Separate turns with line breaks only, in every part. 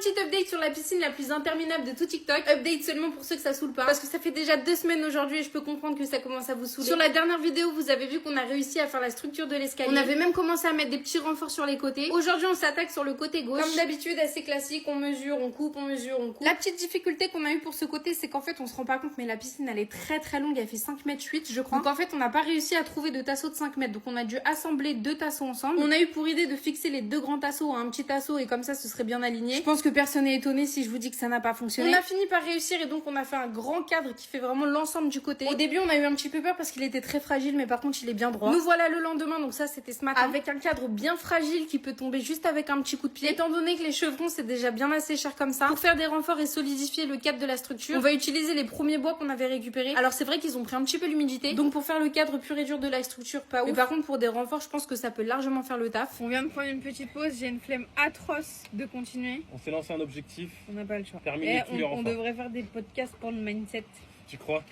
petit update sur la piscine la plus interminable de tout TikTok. Update seulement pour ceux que ça saoule pas, parce que ça fait déjà 2 semaines aujourd'hui et je peux comprendre que ça commence à vous saouler. Sur la dernière vidéo, vous avez vu qu'on a réussi à faire la structure de l'escalier. On avait même commencé à mettre des petits renforts sur les côtés. Aujourd'hui, on s'attaque sur le côté gauche. Comme d'habitude, assez classique, on mesure, on coupe, on mesure, on coupe. La petite difficulté qu'on a eu pour ce côté, c'est qu'en fait, on se rend pas compte, mais la piscine, elle est très longue, elle fait 5 mètres 8, je crois. Donc en fait, on n'a pas réussi à trouver de tasseau de 5 mètres. Donc on a dû assembler 2 tasseaux ensemble. On a eu pour idée de fixer les 2 grands tasseaux à un petit tasseau et comme ça, ce serait bien aligné. Je pense que personne n'est étonné si je vous dis que ça n'a pas fonctionné. On a fini par réussir et donc on a fait un grand cadre qui fait vraiment l'ensemble du côté. Au début, on a eu un petit peu peur parce qu'il était très fragile, mais par contre, il est bien droit. Nous voilà le lendemain, donc ça, c'était ce matin, avec un cadre bien fragile qui peut tomber juste avec un petit coup de pied. Étant donné que les chevrons, c'est déjà bien assez cher comme ça, pour faire des renforts et solidifier le cadre de la structure, on va utiliser les premiers bois qu'on avait récupérés. Alors c'est vrai qu'ils ont pris un petit peu l'humidité, donc pour faire le cadre pur et dur de la structure, pas ouf. Mais par contre, pour des renforts, je pense que ça peut largement faire le taf. On vient de prendre une petite pause, j'ai une flemme atroce de continuer.
On s'est lancé un objectif.
On n'a pas le choix.
Terminer tous les renforts.
On devrait faire des podcasts pour le mindset.
Tu crois?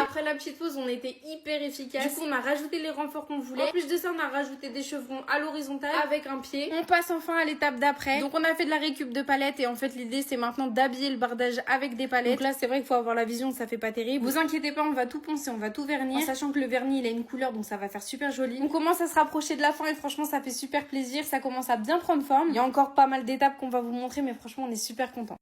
Après la petite pause, on était hyper efficace. Du coup, on a rajouté les renforts qu'on voulait. En plus de ça, on a rajouté des chevrons à l'horizontale avec un pied. On passe enfin à l'étape d'après. Donc, on a fait de la récup de palettes et en fait, l'idée, c'est maintenant d'habiller le bardage avec des palettes. Donc là, c'est vrai qu'il faut avoir la vision, ça fait pas terrible. Vous inquiétez pas, on va tout poncer, on va tout vernir. En sachant que le vernis, il a une couleur, donc ça va faire super joli. On commence à se rapprocher de la fin et franchement, ça fait super plaisir. Ça commence à bien prendre forme. Il y a encore pas mal d'étapes qu'on va vous montrer, mais franchement, on est super contents.